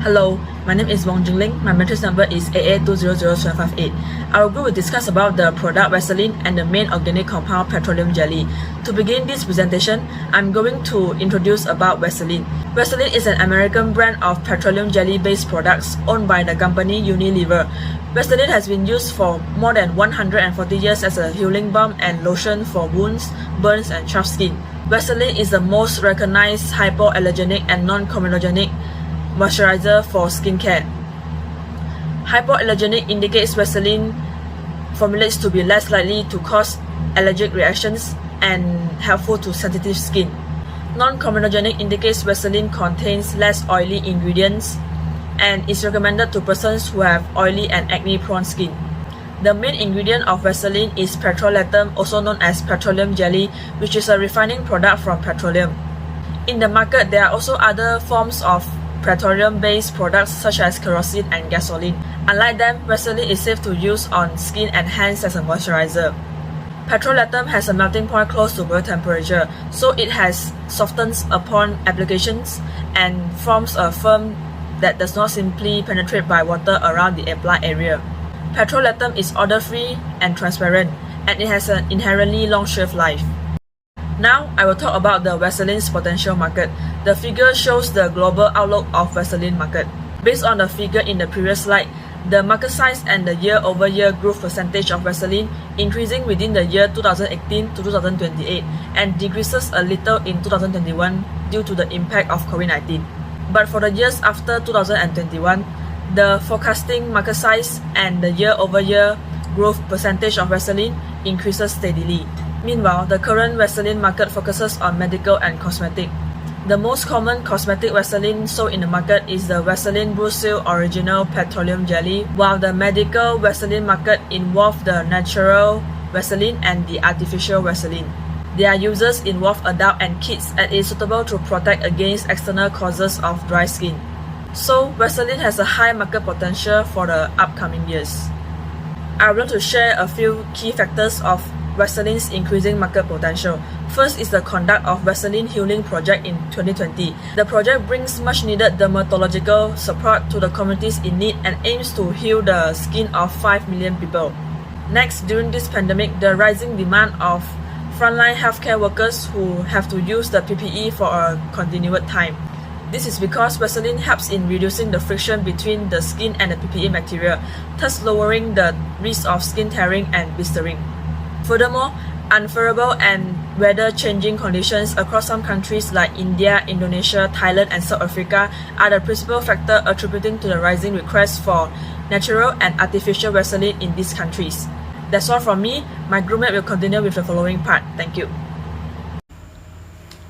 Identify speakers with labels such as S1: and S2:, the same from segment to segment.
S1: Hello, my name is Ling. My matrix number is AA200758. Our group will discuss about the product Vaseline and the main organic compound petroleum jelly. To begin this presentation, I'm going to introduce about Vaseline. Vaseline is an American brand of petroleum jelly-based products owned by the company Unilever. Vaseline has been used for more than 140 years as a healing balm and lotion for wounds, burns, and chapped skin. Vaseline is the most recognized hypoallergenic and non-comedogenic moisturizer for skincare. Hypoallergenic indicates Vaseline formulates to be less likely to cause allergic reactions and helpful to sensitive skin. Non-comedogenic indicates Vaseline contains less oily ingredients and is recommended to persons who have oily and acne-prone skin. The main ingredient of Vaseline is petroleum, also known as petroleum jelly, which is a refining product from petroleum. In the market, there are also other forms of petroleum-based products such as kerosene and gasoline. Unlike them, Vaseline is safe to use on skin and hands as a moisturizer. Petroleum has a melting point close to boil temperature, so it has softens upon applications and forms a film that does not simply penetrate by water around the applied area. Petroleum is odor-free and transparent, and it has an inherently long shelf life. Now, I will talk about the Vaseline's potential market. The figure shows the global outlook of Vaseline market. Based on the figure in the previous slide, the market size and the year-over-year growth percentage of Vaseline increasing within the year 2018 to 2028 and decreases a little in 2021 due to the impact of COVID-19. But for the years after 2021, the forecasting market size and the year-over-year growth percentage of Vaseline increases steadily. Meanwhile, the current Vaseline market focuses on medical and cosmetic. The most common cosmetic Vaseline sold in the market is the Vaseline Blue Seal Original Petroleum Jelly, while the medical Vaseline market involves the natural Vaseline and the artificial Vaseline. Their uses involve adults and kids and is suitable to protect against external causes of dry skin. So, Vaseline has a high market potential for the upcoming years. I want to share a few key factors of Vaseline's increasing market potential. First is the conduct of Vaseline Healing Project in 2020. The project brings much needed dermatological support to the communities in need and aims to heal the skin of 5 million people. Next, during this pandemic, the rising demand of frontline healthcare workers who have to use the PPE for a continued time. This is because Vaseline helps in reducing the friction between the skin and the PPE material, thus lowering the risk of skin tearing and blistering. Furthermore, unfavorable and weather-changing conditions across some countries like India, Indonesia, Thailand, and South Africa are the principal factor attributing to the rising request for natural and artificial Vaseline in these countries. That's all from me. My groupmate will continue with the following part. Thank you.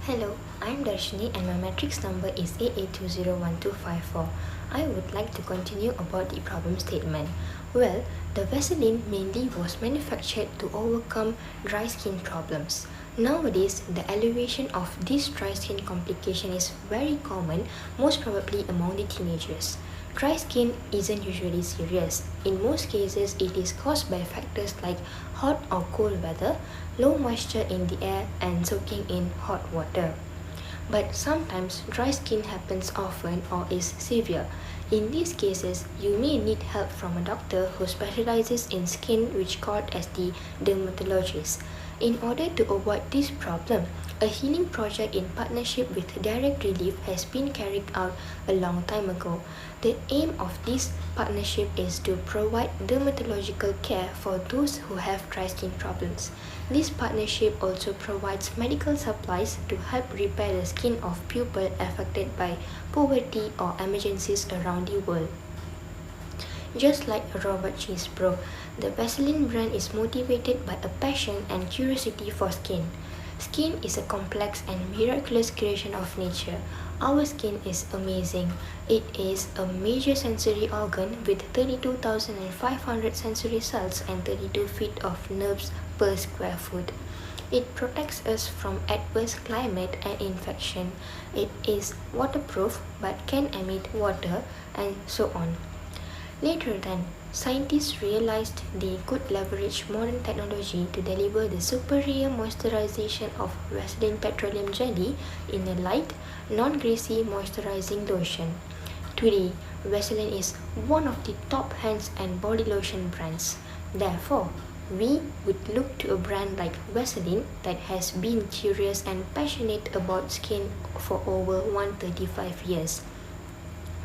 S2: Hello, I'm Dharishini and my matrix number is AA201254. I would like to continue about the problem statement. Well, the Vaseline mainly was manufactured to overcome dry skin problems. Nowadays, the elevation of this dry skin complication is very common, most probably among the teenagers. Dry skin isn't usually serious. In most cases, it is caused by factors like hot or cold weather, low moisture in the air, and soaking in hot water. But sometimes dry skin happens often or is severe. In these cases, you may need help from a doctor who specializes in skin, which called as the dermatologist. In order to avoid this problem, a healing project in partnership with Direct Relief has been carried out a long time ago. The aim of this partnership is to provide dermatological care for those who have dry skin problems. This partnership also provides medical supplies to help repair the skin of people affected by poverty or emergencies around the world. Just like a robot cheese bro, the Vaseline brand is motivated by a passion and curiosity for skin. Skin is a complex and miraculous creation of nature. Our skin is amazing. It is a major sensory organ with 32,500 sensory cells and 32 feet of nerves per square foot. It protects us from adverse climate and infection. It is waterproof but can emit water and so on. Later then, scientists realized they could leverage modern technology to deliver the superior moisturization of Vaseline Petroleum Jelly in a light, non-greasy moisturizing lotion. Today, Vaseline is one of the top hands and body lotion brands. Therefore, we would look to a brand like Vaseline that has been curious and passionate about skin for over 135 years.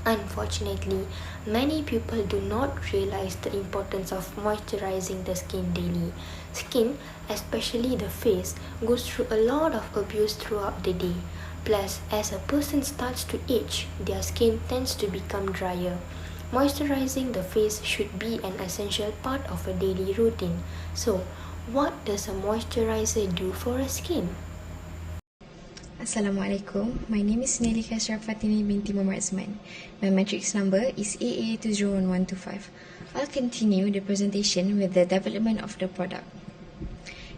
S2: Unfortunately, many people do not realize the importance of moisturizing the skin daily. Skin, especially the face, goes through a lot of abuse throughout the day. Plus, as a person starts to age, their skin tends to become drier. Moisturizing the face should be an essential part of a daily routine. So, what does a moisturizer do for a skin?
S3: Assalamualaikum. My name is Nayli Fatini binti Muhammad Azman. My matrix number is AA201125. I'll continue the presentation with the development of the product.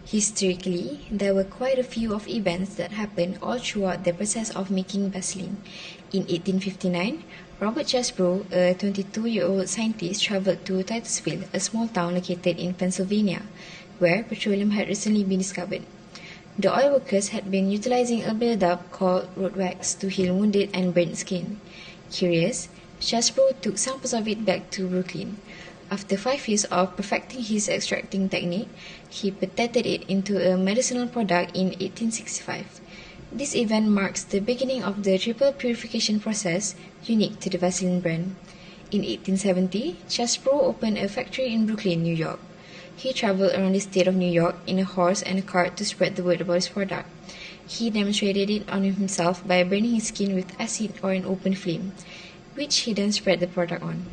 S3: Historically, there were quite a few of events that happened all throughout the process of making Vaseline. In 1859, Robert Jasbro, a 22-year-old scientist, traveled to Titusville, a small town located in Pennsylvania, where petroleum had recently been discovered. The oil workers had been utilizing a buildup called road wax to heal wounded and burnt skin. Curious, Jasbro took samples of it back to Brooklyn. After 5 years of perfecting his extracting technique, he patented it into a medicinal product in 1865. This event marks the beginning of the triple purification process unique to the Vaseline brand. In 1870, Jasbro opened a factory in Brooklyn, New York. He traveled around the state of New York in a horse and a cart to spread the word about his product. He demonstrated it on himself by burning his skin with acid or an open flame, which he then spread the product on.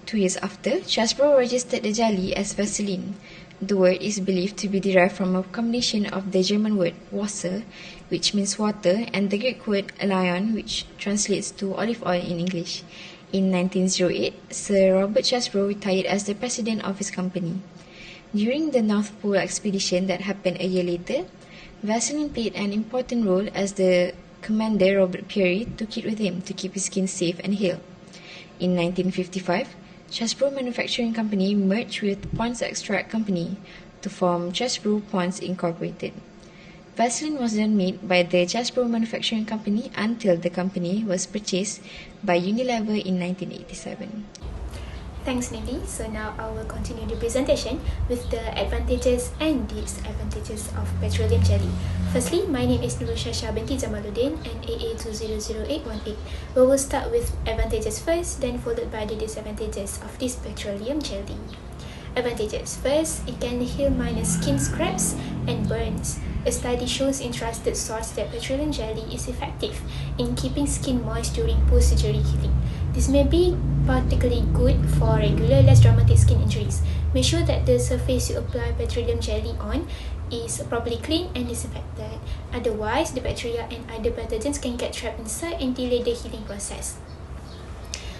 S3: 2 years after, Jasbro registered the jelly as Vaseline. The word is believed to be derived from a combination of the German word Wasser, which means water, and the Greek word lion, which translates to olive oil in English. In 1908, Sir Robert Jasbro retired as the president of his company. During the North Pole expedition that happened a year later, Vaseline played an important role as the commander Robert Peary took it with him to keep his skin safe and healed. In 1955, Jasbro Manufacturing Company merged with Pond's Extract Company to form Jasbro Ponds Incorporated. Vaseline was then made by the Jasbro Manufacturing Company until the company was purchased by Unilever in 1987.
S4: Thanks, Nayli. So now I will continue the presentation with the advantages and disadvantages of petroleum jelly. Firstly, my name is Syasya binti Jamaluddin and AA200818. We will start with advantages first, then followed by the disadvantages of this petroleum jelly. Advantages. First, it can heal minor skin scrapes and burns. A study shows in trusted source that petroleum jelly is effective in keeping skin moist during post-surgery healing. This may be particularly good for regular, less dramatic skin injuries. Make sure that the surface you apply petroleum jelly on is properly clean and disinfected. Otherwise, the bacteria and other pathogens can get trapped inside and delay the healing process.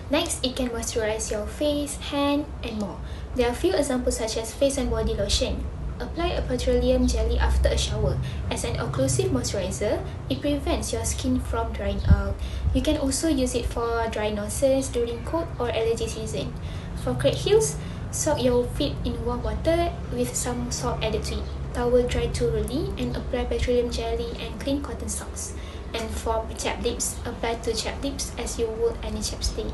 S4: Next, it can moisturize your face, hand, and more. There are few examples such as face and body lotion. Apply a petroleum jelly after a shower. As an occlusive moisturizer, it prevents your skin from drying out. You can also use it for dry noses during cold or allergy season. For cracked heels, soak your feet in warm water with some salt added to it. Towel dry thoroughly and apply petroleum jelly and clean cotton socks. And for chapped lips, apply to chapped lips as you would any chapstick.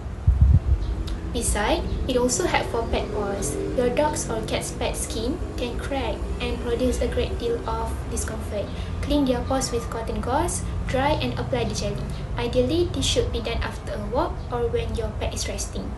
S4: Besides, it also helps for pet paws. Your dog's or cat's pet skin can crack and produce a great deal of discomfort. Clean their paws with cotton gauze, dry and apply the jelly. Ideally, this should be done after a walk or when your pet is resting.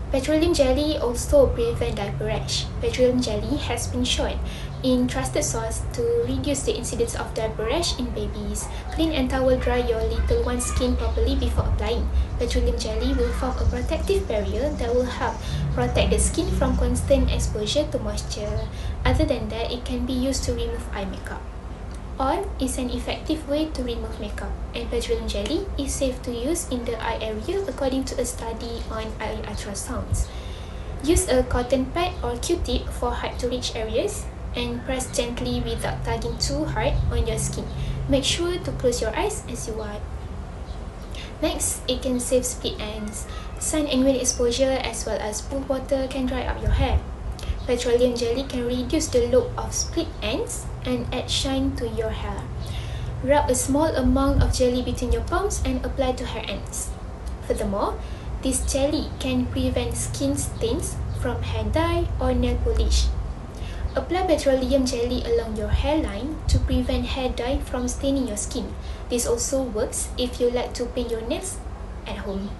S4: Petroleum jelly also prevents diaper rash. Petroleum jelly has been shown in trusted source to reduce the incidence of diaper rash in babies. Clean and towel dry your little one's skin properly before applying. Petroleum jelly will form a protective barrier that will help protect the skin from constant exposure to moisture. Other than that, it can be used to remove eye makeup. Oil is an effective way to remove makeup, and petroleum jelly is safe to use in the eye area according to a study on eye ultrasounds. Use a cotton pad or Q-tip for hard-to-reach areas and press gently without tugging too hard on your skin. Make sure to close your eyes as you wipe. Next, it can save split ends. Sun and wind exposure as well as pool water can dry up your hair. Petroleum jelly can reduce the look of split ends and add shine to your hair. Rub a small amount of jelly between your palms and apply to hair ends. Furthermore, this jelly can prevent skin stains from hair dye or nail polish. Apply petroleum jelly along your hairline to prevent hair dye from staining your skin. This also works if you like to paint your nails at home.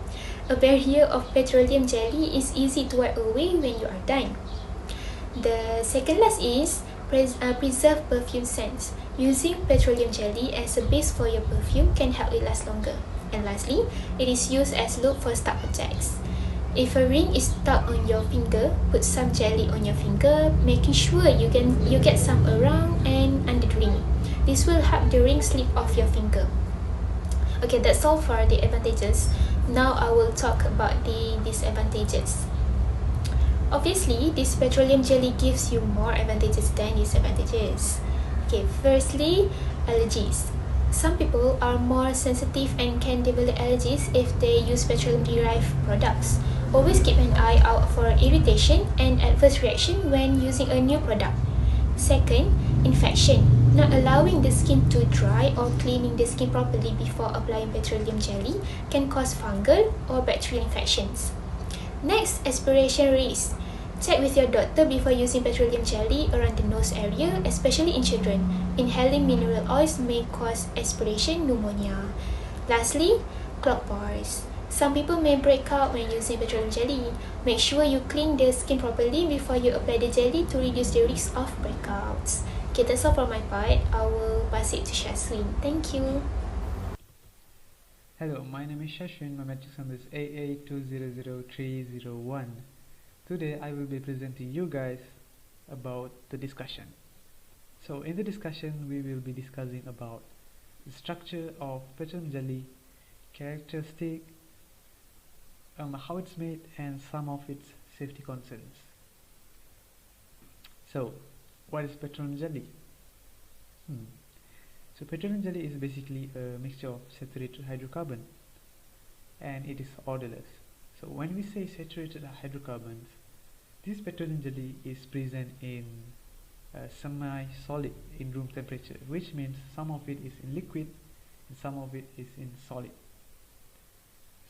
S4: A barrier of petroleum jelly is easy to wipe away when you are done. The second last is preserve perfume scents. Using petroleum jelly as a base for your perfume can help it last longer. And lastly, it is used as lube for stuck objects. If a ring is stuck on your finger, put some jelly on your finger, making sure you get some around and under the ring. This will help the ring slip off your finger. Okay, that's all for the advantages. Now I will talk about the disadvantages. Obviously, this petroleum jelly gives you more advantages than disadvantages. Okay, firstly, allergies. Some people are more sensitive and can develop allergies if they use petroleum-derived products. Always keep an eye out for irritation and adverse reaction when using a new product. Second, infection. Not allowing the skin to dry or cleaning the skin properly before applying petroleum jelly can cause fungal or bacterial infections. Next, aspiration risk. Check with your doctor before using petroleum jelly around the nose area, especially in children. Inhaling mineral oils may cause aspiration pneumonia. Lastly, clogged pores. Some people may break out when using petroleum jelly. Make sure you clean the skin properly before you apply the jelly to reduce the risk of breakouts. Okay, that's all for my part. I will pass it to Shaswin. Thank you.
S5: Hello, my name is Shaswin. My matrix number is AA200301. Today I will be presenting you guys about the discussion. So in the discussion we will be discussing about the structure of petroleum jelly, characteristic, how it's made, and some of its safety concerns. So what is petroleum jelly? So petroleum jelly is basically a mixture of saturated hydrocarbon, and it is odorless. So when we say saturated hydrocarbons, this petroleum jelly is present in semi-solid in room temperature, which means some of it is in liquid and some of it is in solid.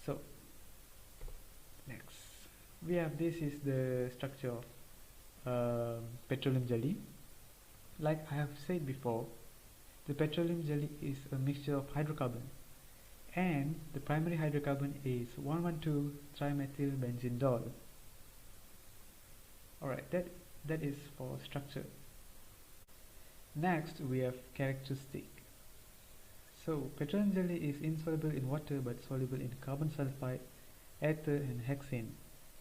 S5: So next we have, this is the structure of petroleum jelly. Like I have said before, the petroleum jelly is a mixture of hydrocarbon, and the primary hydrocarbon is 1,12-trimethylbenzindole. Alright, that is for structure. Next we have characteristic. So petroleum jelly is insoluble in water but soluble in carbon sulfide, ether and hexane.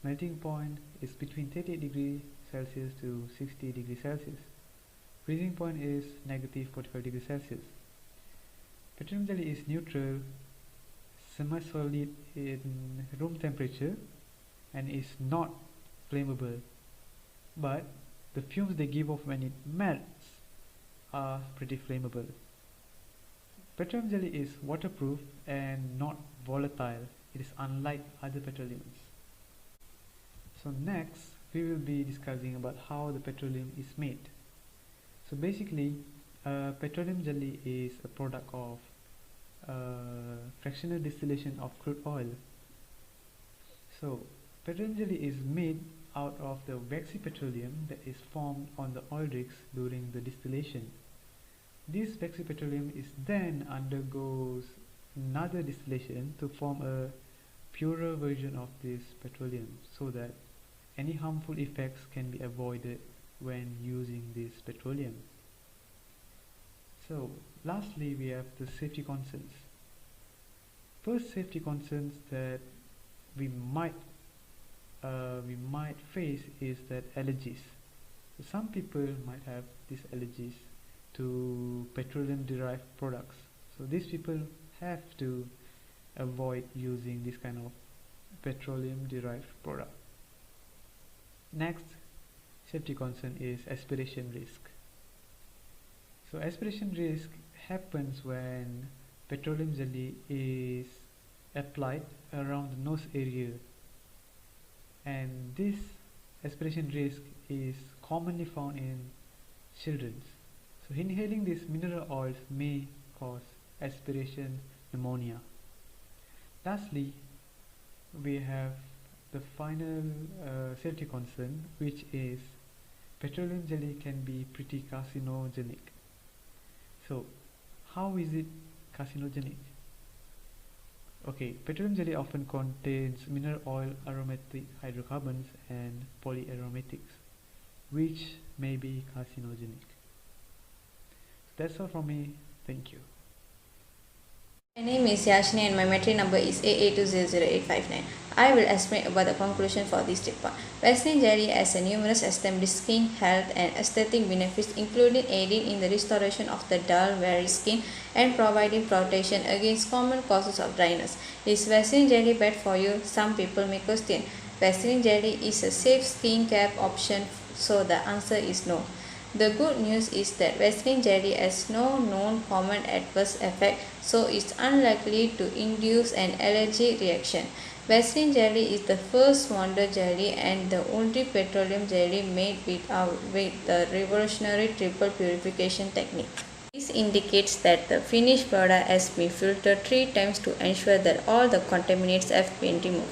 S5: Melting point is between 38 degrees Celsius to 60 degrees Celsius. Freezing point is negative 45 degrees Celsius. Petroleum jelly is neutral, semi-solid in room temperature, and is not flammable, but the fumes they give off when it melts are pretty flammable. Petroleum jelly is waterproof and not volatile. It is unlike other petroleums. So next we will be discussing about how the petroleum is made. So basically petroleum jelly is a product of fractional distillation of crude oil. So petroleum jelly is made out of the waxy petroleum that is formed on the oil rigs during the distillation. This waxy petroleum is then undergoes another distillation to form a purer version of this petroleum, so that any harmful effects can be avoided when using this petroleum. So lastly we have the safety concerns. First safety concerns that we might face is that allergies. So some people might have these allergies to petroleum derived products. So these people have to avoid using this kind of petroleum derived product. Next safety concern is aspiration risk. So aspiration risk happens when petroleum jelly is applied around the nose area, and this aspiration risk is commonly found in children. So inhaling these mineral oils may cause aspiration pneumonia. Lastly, we have the final safety concern, which is petroleum jelly can be pretty carcinogenic. So, how is it carcinogenic? Okay, petroleum jelly often contains mineral oil, aromatic hydrocarbons, and polyaromatics, which may be carcinogenic. That's all from me. Thank you.
S6: My name is Yashinie and my metric number is AA200859. I will explain about the conclusion for this report. Vaseline jelly has a numerous established skin health and aesthetic benefits, including aiding in the restoration of the dull, weary skin and providing protection against common causes of dryness. Is Vaseline jelly bad for you? Some people may question. Vaseline jelly is a safe skincare option, so the answer is no. The good news is that Vaseline jelly has no known common adverse effect, so it's unlikely to induce an allergic reaction. Vaseline jelly is the first wonder jelly and the only petroleum jelly made with the revolutionary triple purification technique. This indicates that the finished product has been filtered 3 times to ensure that all the contaminants have been removed.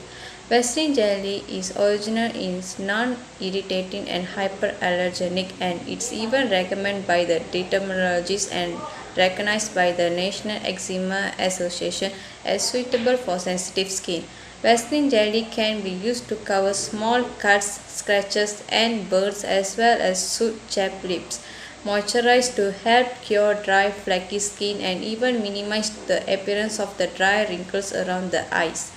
S6: Vaseline jelly is original, is non-irritating and hyperallergenic, and it's even recommended by the dermatologists and recognized by the National Eczema Association as suitable for sensitive skin. Vaseline jelly can be used to cover small cuts, scratches and burns, as well as soothe chapped lips, moisturize to help cure dry, flaky skin, and even minimize the appearance of the dry wrinkles around the eyes.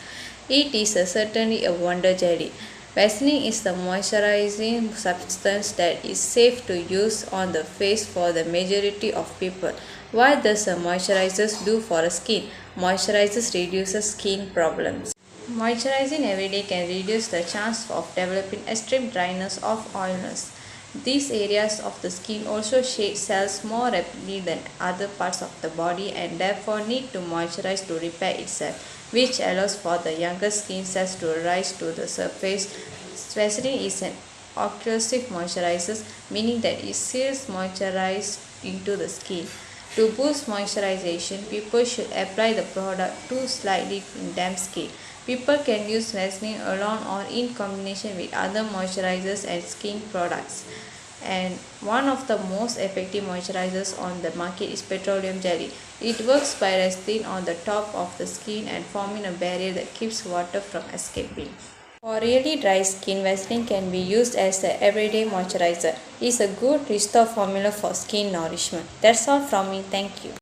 S6: It is certainly a wonder jelly. Vaseline is the moisturizing substance that is safe to use on the face for the majority of people. What does a moisturizer do for the skin? Moisturizers reduces skin problems. Moisturizing every day can reduce the chance of developing extreme dryness or oiliness. These areas of the skin also shed cells more rapidly than other parts of the body and therefore need to moisturize to repair itself, which allows for the younger skin cells to rise to the surface. Vaseline is an occlusive moisturizer, meaning that it seals moisturize into the skin. To boost moisturization, people should apply the product too slightly in damp skin. People can use Vaseline alone or in combination with other moisturizers and skin products. And one of the most effective moisturizers on the market is petroleum jelly. It works by resting on the top of the skin and forming a barrier that keeps water from escaping. For really dry skin, Vaseline can be used as an everyday moisturizer. It's a good restore formula for skin nourishment. That's all from me. Thank you.